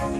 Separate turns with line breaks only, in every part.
Menurut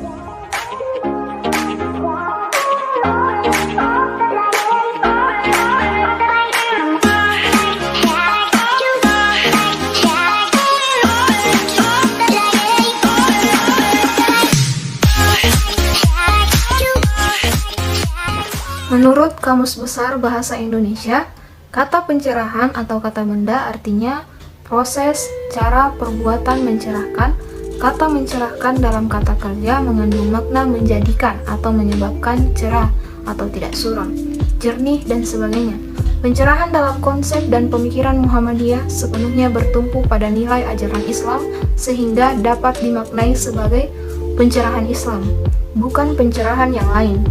Kamus Besar Bahasa Indonesia, kata pencerahan atau kata benda artinya proses, cara, perbuatan mencerahkan. Kata mencerahkan dalam kata kerja mengandung makna menjadikan atau menyebabkan cerah atau tidak suram, jernih, dan sebagainya. Pencerahan dalam konsep dan pemikiran Muhammadiyah sepenuhnya bertumpu pada nilai ajaran Islam sehingga dapat dimaknai sebagai pencerahan Islam, bukan pencerahan yang lain.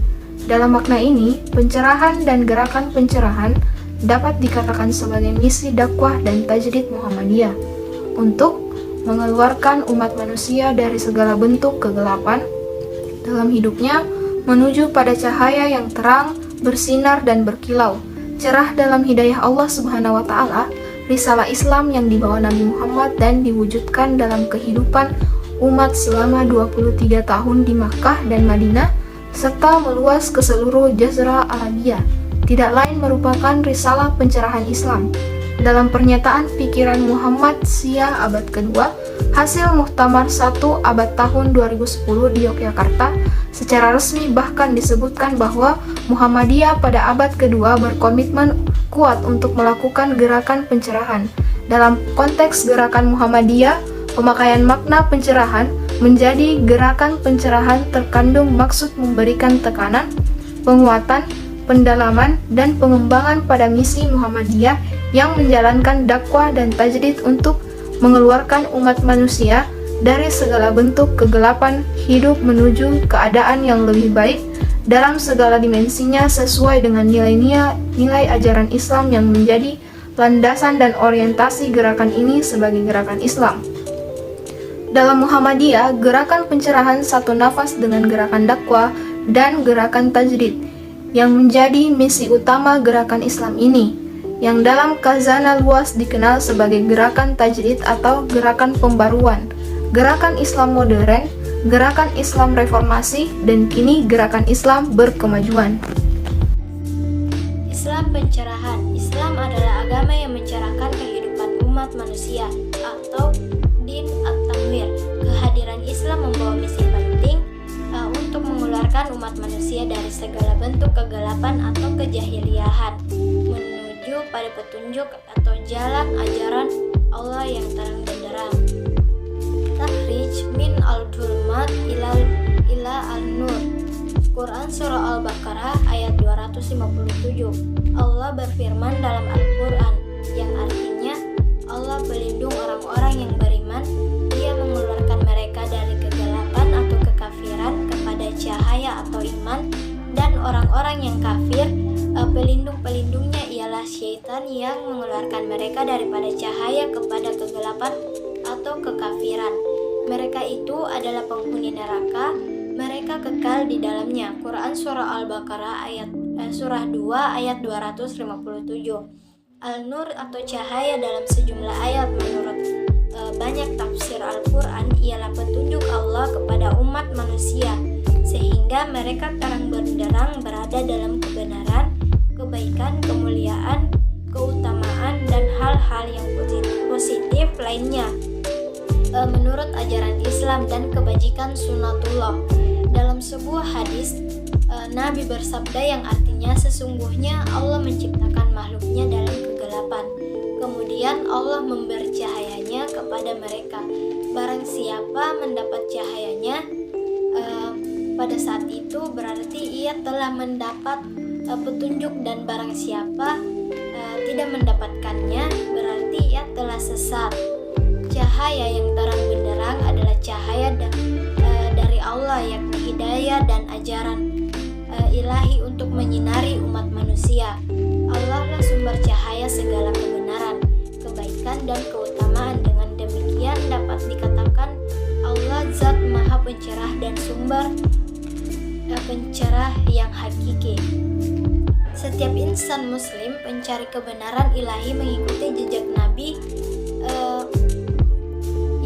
Dalam makna ini, pencerahan dan gerakan pencerahan dapat dikatakan sebagai misi dakwah dan tajdid Muhammadiyah untuk mengeluarkan umat manusia dari segala bentuk kegelapan dalam hidupnya menuju pada cahaya yang terang, bersinar dan berkilau, cerah dalam hidayah Allah Subhanahu wa taala, risalah Islam yang dibawa Nabi Muhammad dan diwujudkan dalam kehidupan umat selama 23 tahun di Makkah dan Madinah serta meluas ke seluruh Jazirah Arabia, tidak lain merupakan risalah pencerahan Islam. Dalam pernyataan pikiran Muhammad Syiah abad kedua, hasil Muktamar 1 abad tahun 2010 di Yogyakarta, secara resmi bahkan disebutkan bahwa Muhammadiyah pada abad kedua berkomitmen kuat untuk melakukan gerakan pencerahan. Dalam konteks gerakan Muhammadiyah, pemakaian makna pencerahan menjadi gerakan pencerahan terkandung maksud memberikan tekanan, penguatan, pendalaman, dan pengembangan pada misi Muhammadiyah yang menjalankan dakwah dan tajdid untuk mengeluarkan umat manusia dari segala bentuk kegelapan hidup menuju keadaan yang lebih baik dalam segala dimensinya sesuai dengan nilai ajaran Islam yang menjadi landasan dan orientasi gerakan ini sebagai gerakan Islam. Dalam Muhammadiyah, gerakan pencerahan satu nafas dengan gerakan dakwah dan gerakan tajdid yang menjadi misi utama gerakan Islam ini, yang dalam khazanah luas dikenal sebagai gerakan tajdid atau gerakan pembaruan, gerakan Islam modern, gerakan Islam reformasi, dan kini gerakan Islam berkemajuan.
Islam pencerahan. Islam adalah agama yang mencerahkan kehidupan umat manusia atau din at-tanwir. Kehadiran Islam membawa misi penting untuk mengeluarkan umat manusia dari segala bentuk kegelapan atau kejahiliahan menuju pada petunjuk atau jalan ajaran Allah yang terang benderang. Takhrij min al-dhulumat ila al-nur. Quran Surah Al-Baqarah ayat 257. Allah berfirman dalam Al-Quran yang artinya Allah pelindung orang-orang yang beriman. Dia mengeluarkan mereka dari kegelapan atau kekafiran kepada cahaya atau iman, dan orang-orang yang kafir, pelindung-pelindungnya ialah syaitan yang mengeluarkan mereka daripada cahaya kepada kegelapan atau kekafiran. Mereka itu adalah penghuni neraka, mereka kekal di dalamnya. Quran Surah Al-Baqarah Surah 2 ayat 257. Al-Nur atau cahaya dalam sejumlah ayat menurut banyak tafsir Al-Quran ialah petunjuk Allah kepada umat manusia sehingga mereka terang benderang berada dalam kebenaran, kebaikan, kemuliaan, keutamaan, dan hal-hal yang positif lainnya menurut ajaran Islam dan kebajikan sunnatullah. Dalam sebuah hadis, Nabi bersabda yang artinya sesungguhnya Allah menciptakan makhluknya dalam kegelapan. Kemudian Allah memberi cahayanya kepada mereka. Barang siapa mendapat cahayanya pada saat itu berarti ia telah mendapat petunjuk, dan barang siapa tidak mendapatkannya berarti ia telah sesat. Cahaya yang terang benderang adalah cahaya dari Allah, yakni hidayah dan ajaran ilahi untuk menyinari umat manusia. Allah lah sumber cahaya segala kebenaran, kebaikan, dan keutamaan. Dengan demikian dapat dikatakan Allah zat maha pencerah dan sumber pencerah yang hakiki. Setiap insan muslim pencari kebenaran ilahi mengikuti jejak Nabi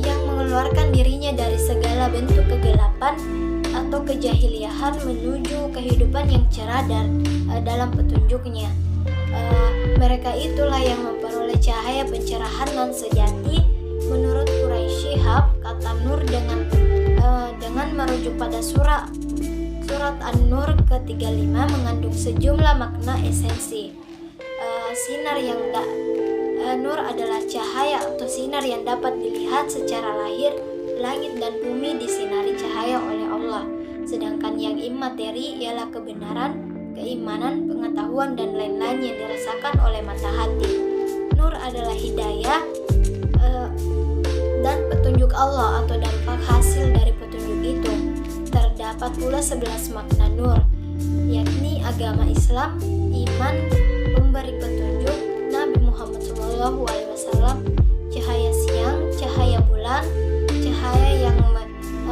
yang mengeluarkan mengeluarkan dirinya dari segala bentuk kegelapan atau kejahiliahan menuju kehidupan yang cerah dan dalam petunjuknya. Mereka itulah yang memperoleh cahaya pencerahan nan sejati. Menurut Quraisy Shihab, kata nur dengan merujuk pada surat An-Nur ke-35 mengandung sejumlah makna esensi. Nur adalah cahaya atau sinar yang dapat dilihat secara lahir. Langit dan bumi disinari cahaya oleh Allah, sedangkan yang imateri ialah kebenaran, keimanan, pengetahuan, dan lain-lain yang dirasakan oleh mata hati. Nur adalah hidayah dan petunjuk Allah atau dampak hasil dari petunjuk itu. Terdapat pula 11 makna nur, yakni agama Islam, iman, pemberi petunjuk, Nabi Muhammad SAW, cahaya siang, cahaya bulan, cahaya yang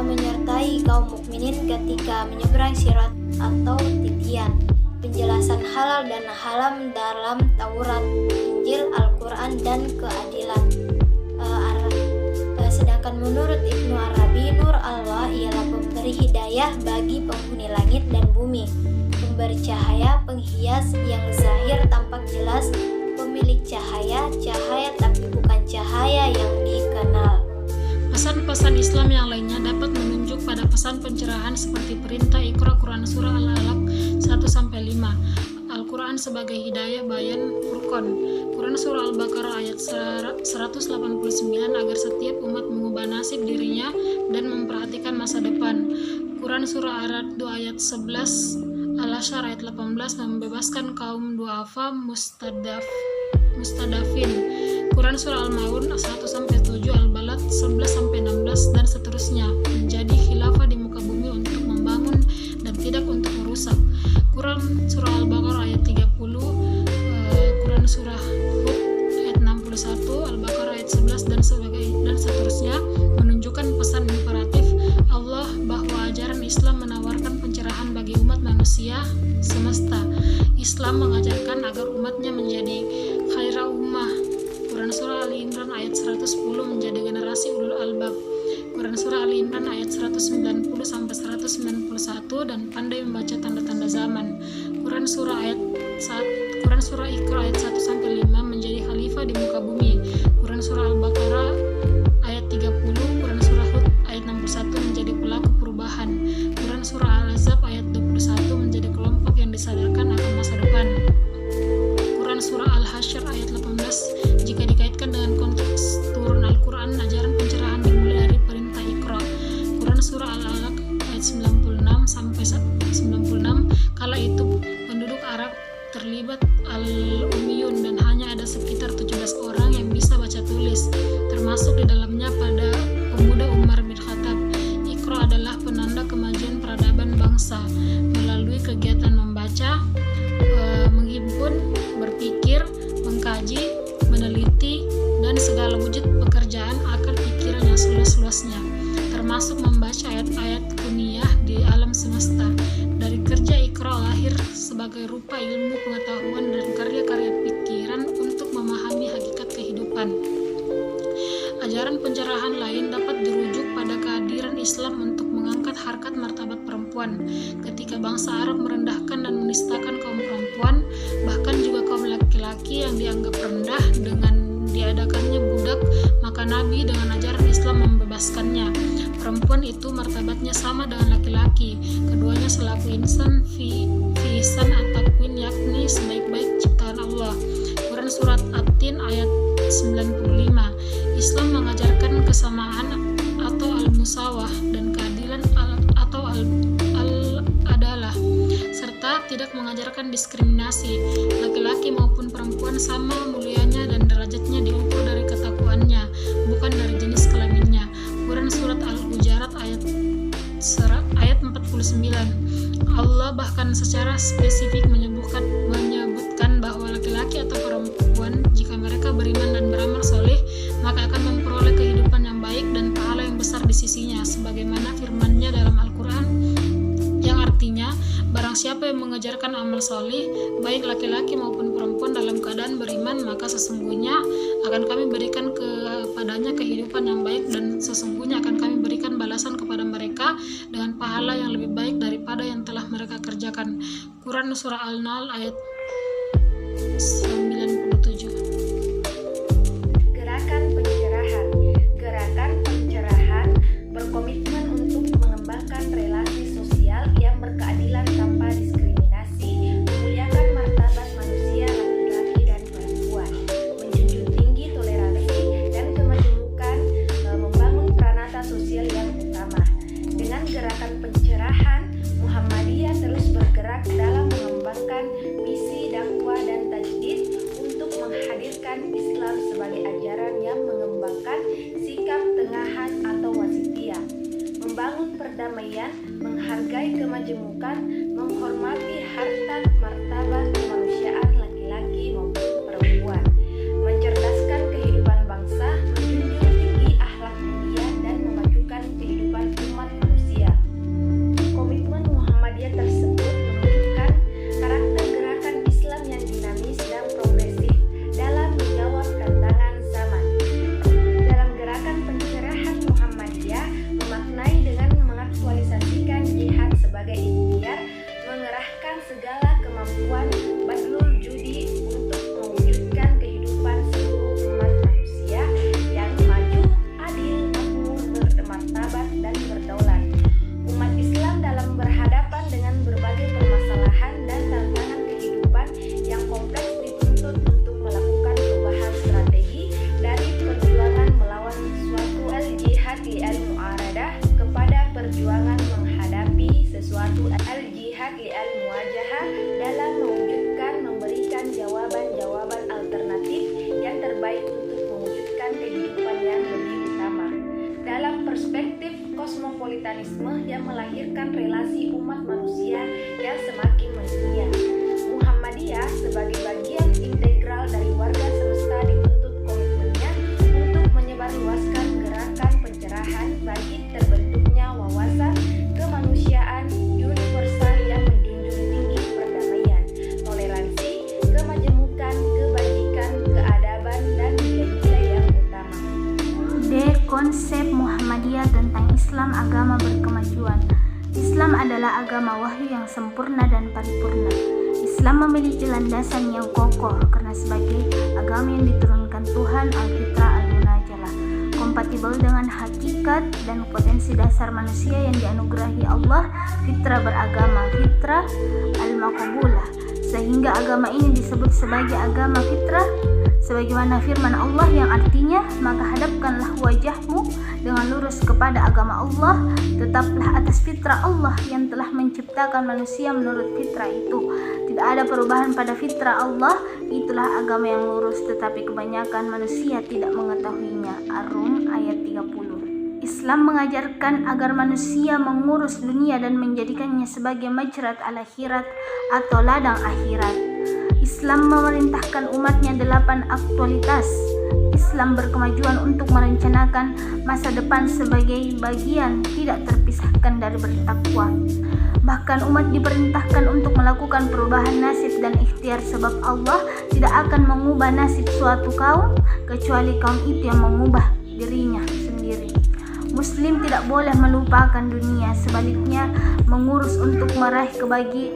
menyertai kaum mukminin ketika menyeberang sirat atau titian, penjelasan halal dan haram dalam Taurat, Injil, Al-Quran, dan keadilan. Sedangkan menurut Ibnu Arabi, nur Allah ialah pemberi hidayah bagi penghuni langit dan bumi, pemberi cahaya, penghias yang zahir tampak jelas, pemilik cahaya tapi bukan cahaya yang dikenal.
Pesan-pesan Islam yang lainnya dapat menunjuk pada pesan pencerahan seperti perintah Iqra, Quran Surah Al-Alaq 1-5, Al-Quran sebagai hidayah, bayan, Furqan, Quran Surah Al-Baqarah ayat 189 agar setiap umat mengubah nasib dirinya dan memperhatikan masa depan, Quran Surah Ar-Ra'd ayat 11, Al-Hasyr ayat 18 membebaskan kaum du'afa mustadafin, Quran Surah Al-Maun 1-7, Al-Balad 11-16, dan seterusnya, menjadi khilafah di muka bumi untuk membangun dan tidak untuk merusak. Quran Surah Al-Baqarah ayat 30, Quran Surah Hud ayat 61, Al-Baqarah ayat 11, dan seterusnya, menunjukkan pesan imperatif Allah bahwa ajaran Islam menawarkan pencerahan bagi umat manusia semesta. Islam mengajarkan agar umatnya menjadi khaira ummah. Quran Surah Ali Imran ayat 110 menjadi generasi ulul albab. Quran Surah Ali Imran ayat 190-191 dan pandai membaca tanda-tanda zaman. Quran Surah Iqra ayat 1-5 menjadi khalifah di muka bumi. Quran Surah Al-Baqarah ayat 30, Quran Surah Hud ayat 61 menjadi pelaku perubahan. Quran Surah Al-Ahzab ayat 21 menjadi kelompok yang disadarkan akan masa depan. Quran Surah Al-Hasyr ayat 18 jika dikaitkan dengan konteks turun Al-Quran, ajaran pencerahan dimulai dari perintah Iqra. Quran Surah Al-Alaq ayat 96, kala itu penduduk Arab terlibat al-Ummiyun dan hanya ada sekitar 17 orang yang bisa baca tulis, termasuk di dalamnya pada pemuda Umar bin Khattab. Iqra adalah penanda kemajuan peradaban bangsa melalui kegiatan membaca, menghimpun, berpikir, mengkaji, meneliti, dan segala wujud pekerjaan akal pikiran yang seluas-luasnya, termasuk membaca ayat-ayat kuniyah di alam semesta. Dari kerja Iqra lahir sebagai rupa ilmu pengetahuan dan karya-karya pikiran untuk memahami hakikat kehidupan. Ajaran pencerahan lain dapat dirujuk pada kehadiran Islam untuk mengangkat harkat martabat perempuan. Ketika bangsa Arab merendahkan dan menistakan kaum perempuan, bahkan juga kaum laki-laki yang dianggap rendah dengan diadakannya budak, maka Nabi dengan ajaran Islam membebaskannya. Perempuan itu martabatnya sama dengan laki-laki, keduanya selaku insan fi ihsan at-takwin, yakni sebaik-baik ciptaan Allah. Quran Surat At-Tin ayat 95. Islam mengajarkan kesamaan atau al-musawah dan keadilan atau al-adalah, serta tidak mengajarkan diskriminasi. Laki-laki maupun perempuan sama mulianya dan derajatnya diukur dari ketakwaannya, bukan dari jenis kelaminnya. Quran Surat Al-Hujarat ayat 49. Allah bahkan secara spesifik menyebutkan bahwa laki-laki atau perempuan jika mereka beriman dan beramal soleh maka akan memperoleh kehidupan yang baik dan pahala yang besar di sisinya, sebagaimana firman-Nya dalam Al-Quran yang artinya barang Barang siapa yang mengajarkan amal soleh, baik laki-laki maupun perempuan dalam keadaan beriman, maka sesungguhnya akan kami berikan kepadanya kehidupan yang baik, dan sesungguhnya akan kami berikan balasan kepada mereka dengan pahala yang lebih baik daripada yang telah mereka kerjakan. Quran Surah Al-Nahl ayat 97.
Gerakan pencerahan. Gerakan pencerahan berkomitmen untuk mengembangkan relasi sosial yang berkeadilan tanpa diskriminasi, memuliakan martabat manusia laki-laki dan perempuan, menjunjung tinggi toleransi dan kemajemukan, membangun pranata sosial yang utama. Dengan gerakan pencerahan, Muhammadiyah terus bergerak dalam mengembangkan misi dakwah dan tajdid untuk menghadirkan Islam sebagai ajaran yang mengembangkan sikap tengahan atau wasitiyah, membangun perdamaian, menghargai kemajemukan, menghormati harkat martabat kemanusiaan laki-laki maupun perempuan, mencerdaskan kehidupan bangsa, menjunjung tinggi akhlak mulia dan memajukan kehidupan umat manusia. Komitmen Muhammadiyah tersebut menunjukkan karakter gerakan Islam yang dinamis dan progresif dalam menjawab tantangan zaman. Dalam gerakan pencerahan, Muhammadiyah memaknai dengan mengaktualisasikan jihad sebagai ikhtiar, mengerahkan segala kemampuan badlul judi untuk mewujudkan kehidupan seluruh umat manusia yang maju, adil, makmur, bermartabat dan berdaulat. Umat Islam dalam berhadapan dengan berbagai permasalahan dan tantangan kehidupan yang kompleks dituntut untuk melakukan perubahan strategi dari perjuangan melawan suatu al-jihad li al-mu'aradah kepada perjuangan menghadapi sesuatu al-jihad li al-muwajahah dalam memberikan jawaban-jawaban alternatif yang terbaik untuk mewujudkan kehidupan yang lebih utama. Dalam perspektif kosmopolitanisme yang melahirkan relasi umat manusia yang semakin mendunia, Muhammadiyah sebagai bagian integral dari warga semesta dituntut komitmennya untuk menyebarluaskan gerakan pencerahan bagi terbentuknya wawasan kemanusiaan universal yang menjunjung tinggi perdamaian, toleransi, kemajemukan, kebajikan, keadaban, dan nilai-nilai yang utama.
Konsep Muhammadiyah tentang Islam agama berkemajuan. Islam adalah agama wahyu yang sempurna dan paripurna. Islam memiliki landasan yang kokoh karena sebagai agama yang diturunkan Tuhan, Al-Fitrah Al-Munajalah, kompatibel dengan hakikat dan potensi dasar manusia yang dianugerahi Allah, fitrah beragama, fitrah al-maqbulah, sehingga agama ini disebut sebagai agama fitrah, sebagaimana firman Allah yang artinya, maka hadapkanlah wajahmu dengan lurus kepada agama Allah, tetaplah atas fitrah Allah yang telah menciptakan manusia menurut fitrah itu. Tidak ada perubahan pada fitrah Allah, itulah agama yang lurus, tetapi kebanyakan manusia tidak mengetahuinya. Ar-Rum ayat 30. Islam mengajarkan agar manusia mengurus dunia dan menjadikannya sebagai majrat al-akhirat atau ladang akhirat. Islam memerintahkan umatnya 8 aktualitas. Islam berkemajuan untuk merencanakan masa depan sebagai bagian tidak terpisahkan dari bertakwa. Bahkan umat diperintahkan untuk melakukan perubahan nasib dan ikhtiar, sebab Allah tidak akan mengubah nasib suatu kaum kecuali kaum itu yang mengubah dirinya sendiri. Muslim tidak boleh melupakan dunia, sebaliknya mengurus untuk meraih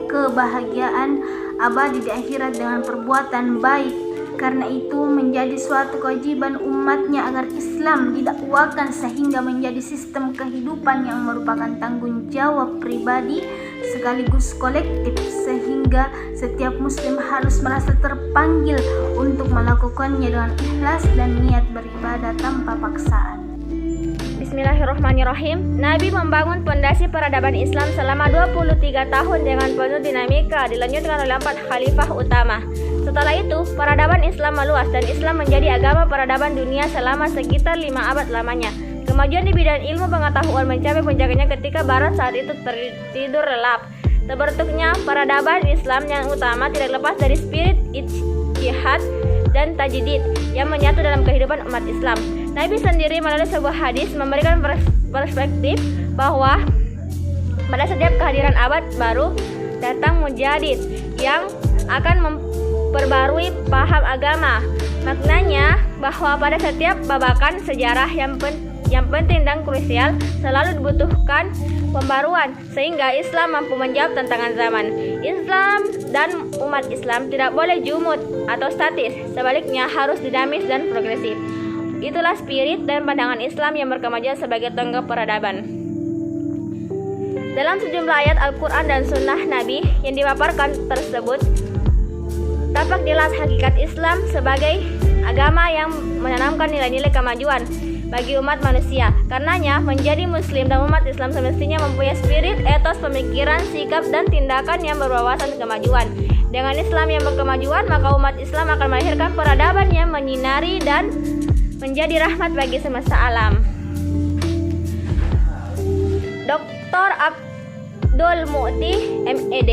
kebahagiaan abadi di akhirat dengan perbuatan baik. Karena itu menjadi suatu kewajiban umatnya agar Islam didakwakan sehingga menjadi sistem kehidupan yang merupakan tanggung jawab pribadi sekaligus kolektif, sehingga setiap muslim harus merasa terpanggil untuk melakukannya dengan ikhlas dan niat beribadah tanpa paksaan.
Bismillahirrahmanirrahim. Nabi membangun pondasi peradaban Islam selama 23 tahun dengan penuh dinamika, dilanjutkan oleh 4 khalifah utama. Setelah itu, peradaban Islam meluas dan Islam menjadi agama peradaban dunia selama sekitar 5 abad lamanya. Kemajuan di bidang ilmu pengetahuan mencapai puncaknya ketika Barat saat itu tertidur lelap. Terbentuknya peradaban Islam yang utama tidak lepas dari spirit ijtihad dan tajdid yang menyatu dalam kehidupan umat Islam. Nabi sendiri melalui sebuah hadis memberikan perspektif bahwa pada setiap kehadiran abad baru,
datang mujadid yang akan memperbarui paham agama. Maknanya bahwa pada setiap babakan sejarah yang penting dan krusial selalu dibutuhkan pembaruan sehingga Islam mampu menjawab tantangan zaman. Islam dan umat Islam tidak boleh jumud atau statis, sebaliknya harus dinamis dan progresif. Itulah spirit dan pandangan Islam yang berkemajuan sebagai tonggak peradaban. Dalam sejumlah ayat Al-Quran dan Sunnah Nabi yang dipaparkan tersebut, tampak jelas hakikat Islam sebagai agama yang menanamkan nilai-nilai kemajuan bagi umat manusia. Karenanya, menjadi muslim dan umat Islam semestinya mempunyai spirit, etos, pemikiran, sikap, dan tindakan yang berwawasan kemajuan. Dengan Islam yang berkemajuan, maka umat Islam akan melahirkan peradaban yang menyinari dan menjadi rahmat bagi semesta alam. Dr. Abdul Mu'ti, MED,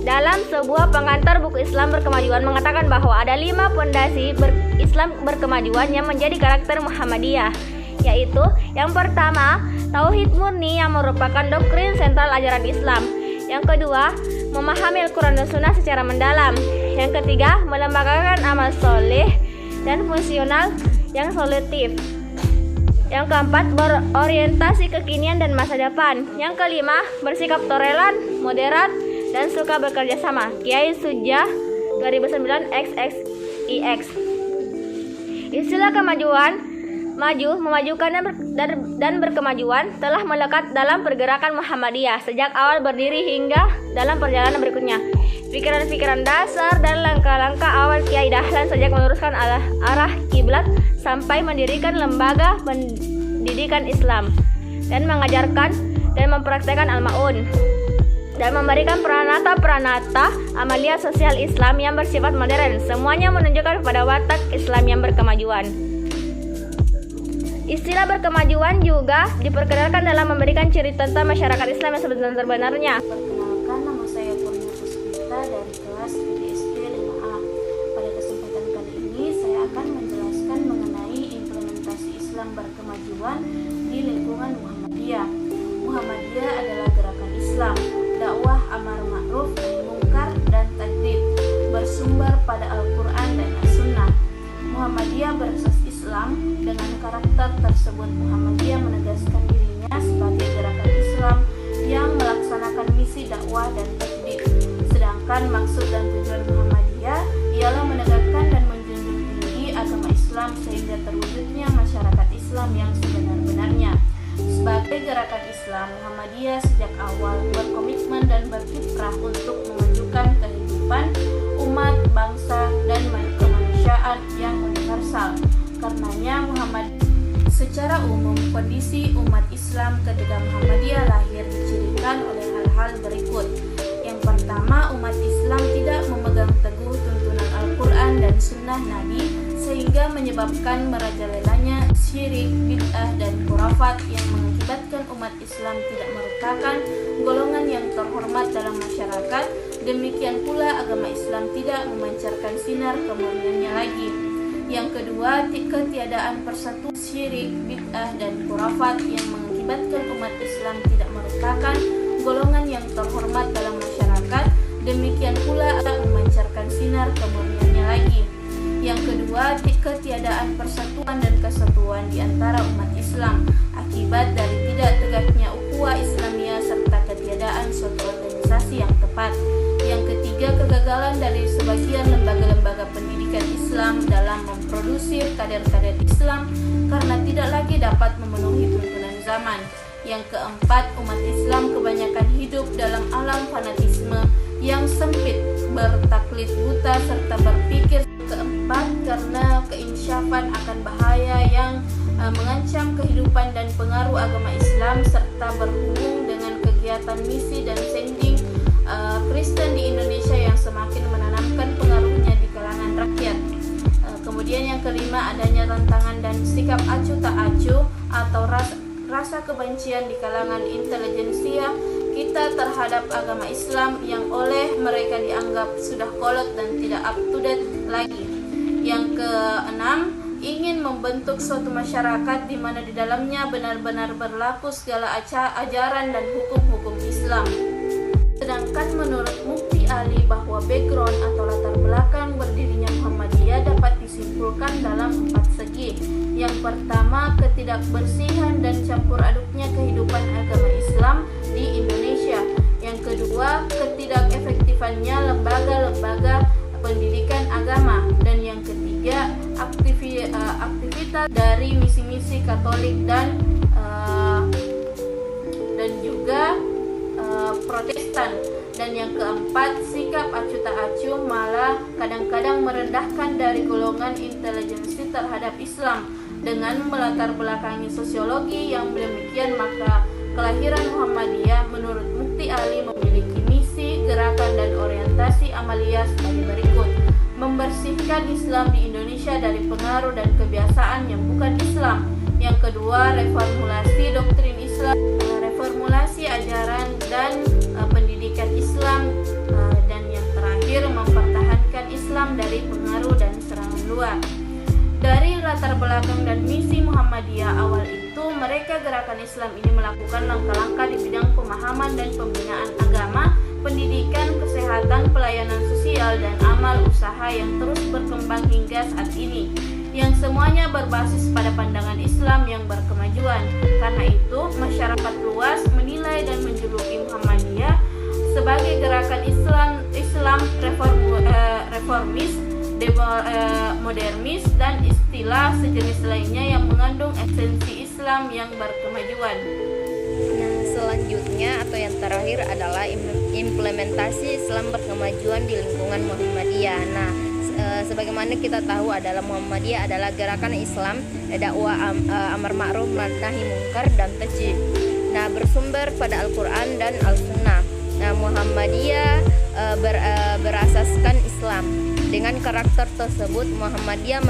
dalam sebuah pengantar buku Islam berkemajuan mengatakan bahwa ada 5 pondasi Islam berkemajuan yang menjadi karakter Muhammadiyah, yaitu yang pertama, tauhid murni yang merupakan doktrin sentral ajaran Islam. Yang kedua, memahami Al-Quran dan Sunnah secara mendalam. Yang ketiga, melembagakan amal soleh dan fungsional yang solutif. Yang keempat, berorientasi kekinian dan masa depan. Yang kelima, bersikap toleran, moderat, dan suka bekerja sama. Kiai Sujah 2009 XXIX. Istilah kemajuan, maju, memajukan dan berkemajuan telah melekat dalam pergerakan Muhammadiyah sejak awal berdiri hingga dalam perjalanan berikutnya. Pikiran-pikiran dasar dan langkah-langkah awal Kiai Dahlan sejak meluruskan arah kiblat sampai mendirikan lembaga pendidikan Islam dan mengajarkan dan mempraktekkan Al-Ma'un dan memberikan peranata-peranata amalia sosial Islam yang bersifat modern. Semuanya menunjukkan pada watak Islam yang berkemajuan. Istilah berkemajuan juga diperkenalkan dalam memberikan ciri tentang masyarakat Islam yang sebenar-benarnya.
Perkenalkan, nama saya Purna Puspita dari kelas PDSD 5A. Pada kesempatan kali ini saya akan menjelaskan mengenai implementasi Islam berkemajuan di lingkungan Muhammadiyah. Muhammadiyah adalah gerakan Islam, dakwah amar ma'ruf nahi mungkar dan tajdid, bersumber pada Al-Quran dan As-Sunnah. Muhammadiyah berasas Islam. Dengan karakter tersebut, Muhammadiyah menegaskan dirinya sebagai gerakan Islam yang melaksanakan misi dakwah dan tajdid. Sedangkan maksud dan tujuan Muhammadiyah ialah menegakkan dan menjunjung tinggi agama Islam sehingga terwujudnya masyarakat Islam yang sebenar-benarnya. Sebagai gerakan Islam, Muhammadiyah sejak awal berkomitmen dan berkiprah untuk memajukan kehidupan umat, bangsa, dan kemanusiaan yang universal. Karenanya secara umum kondisi umat Islam ketika Muhammadiyah lahir dicirikan oleh hal-hal berikut. Yang pertama, umat Islam tidak memegang teguh tuntunan Al-Quran dan Sunnah Nabi sehingga menyebabkan merajalelanya syirik, bid'ah, dan khurafat yang mengakibatkan umat Islam tidak merupakan golongan yang terhormat dalam masyarakat. Demikian pula agama Islam tidak memancarkan sinar kemurniannya lagi. Yang kedua, ketiadaan persatuan syirik, bid'ah, dan khurafat yang mengakibatkan umat Islam tidak merupakan golongan yang terhormat dalam masyarakat. Demikian pula memancarkan sinar kemurniannya lagi. Yang kedua, ketiadaan persatuan dan kesatuan di antara umat Islam akibat dari tidak tegaknya ukhuwah Islamiyah serta ketiadaan suatu organisasi yang tepat. Yang ketiga, kegagalan dari sebagian lembaga-lembaga pendidikan Islam dalam memproduksi kader-kader Islam karena tidak lagi dapat memenuhi tuntunan zaman. Yang keempat, umat Islam kebanyakan hidup dalam alam fanatisme yang sempit, bertaklid buta serta berpikir. Keempat, karena keinsyafan akan bahaya yang mengancam kehidupan dan pengaruh agama Islam serta berhubung dengan kegiatan misi dan sending Kristen di Indonesia yang semakin menanamkan pengaruhnya di kalangan rakyat. Kemudian yang kelima, adanya tantangan dan sikap acuh tak acuh atau rasa kebencian di kalangan intelijensia kita terhadap agama Islam yang oleh mereka dianggap sudah kolot dan tidak up to date lagi. Yang keenam, ingin membentuk suatu masyarakat di mana di dalamnya benar-benar berlaku segala ajaran dan hukum-hukum Islam.
Sedangkan menurut Mufti Ali bahwa background atau latar belakang berdirinya Muhammadiyah dapat disimpulkan dalam 4 segi. Yang pertama, ketidakbersihan dan campur aduknya kehidupan agama Islam di Indonesia. Yang kedua, ketidakefektifannya lembaga-lembaga pendidikan agama. Dan yang ketiga, aktivitas dari misi-misi Katolik dan juga Protestan. Dan yang keempat, sikap acuh tak acuh malah kadang-kadang merendahkan dari golongan intelijensi terhadap Islam. Dengan melatar belakangi sosiologi yang demikian, maka kelahiran Muhammadiyah menurut Mufti Ali memiliki misi, gerakan, dan orientasi amaliyah sebagai berikut. Membersihkan Islam di Indonesia dari pengaruh dan kebiasaan yang bukan Islam. Yang kedua, reformulasi doktrin Islam, reformulasi ajaran dan pendidikan Islam. Dan yang terakhir, mempertahankan Islam dari pengaruh dan serangan luar. Dari latar belakang dan misi Muhammadiyah awal itu, mereka gerakan Islam ini melakukan langkah-langkah di bidang pemahaman dan pembinaan agama, pendidikan, kesehatan, pelayanan sosial, dan amal usaha yang terus berkembang hingga saat ini, yang semuanya berbasis pada pandangan Islam yang berkemajuan. Karena itu, masyarakat luas menilai dan menjuluki Muhammadiyah sebagai gerakan Islam reformis, modernis, dan istilah sejenis lainnya yang mengandung esensi Islam yang berkemajuan.
Nah, selanjutnya atau yang terakhir adalah implementasi Islam berkemajuan di lingkungan Muhammadiyah. Nah, sebagaimana kita tahu adalah Muhammadiyah adalah gerakan Islam dakwah amar ma'ruf nahi munkar dan tajdid. Nah, bersumber pada Al-Qur'an dan Al-Sunnah. Nah, Muhammadiyah berasaskan Islam. Dengan karakter tersebut, Muhammadiyah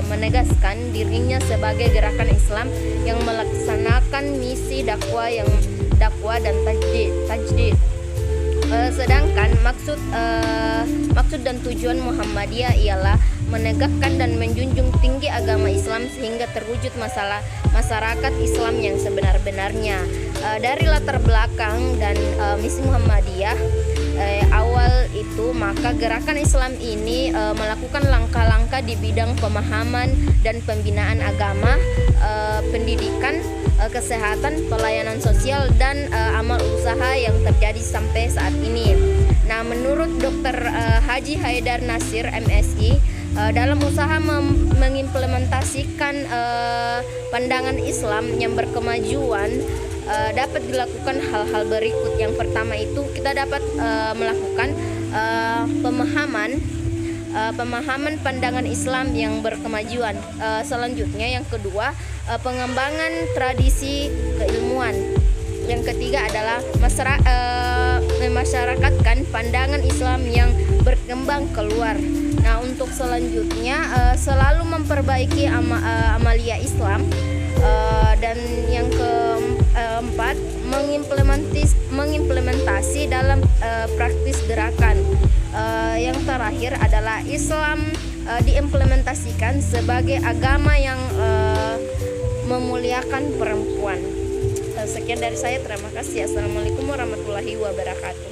menegaskan dirinya sebagai gerakan Islam yang melaksanakan misi dakwah dan tajdid. Sedangkan maksud dan tujuan Muhammadiyah ialah menegakkan dan menjunjung tinggi agama Islam sehingga terwujud masyarakat Islam yang sebenar-benarnya. Dari latar belakang dan misi Muhammadiyah awal itu, maka gerakan Islam ini melakukan langkah-langkah di bidang pemahaman dan pembinaan agama, pendidikan, kesehatan, pelayanan sosial, dan amal usaha yang terjadi sampai saat ini. Nah, menurut Dr. Haji Haidar Nasir MSI, dalam usaha mengimplementasikan pandangan Islam yang berkemajuan dapat dilakukan hal-hal berikut. Yang pertama itu kita dapat melakukan pemahaman pandangan Islam yang berkemajuan. Selanjutnya yang kedua, pengembangan tradisi keilmuan. Yang ketiga adalah memasyarakatkan pandangan Islam yang berkembang keluar. Nah, untuk selanjutnya selalu memperbaiki amalia Islam. Dan yang keempat, mengimplementasi dalam praktis gerakan. Yang terakhir adalah Islam diimplementasikan sebagai agama yang memuliakan perempuan. Sekian dari saya, terima kasih. Assalamualaikum warahmatullahi wabarakatuh.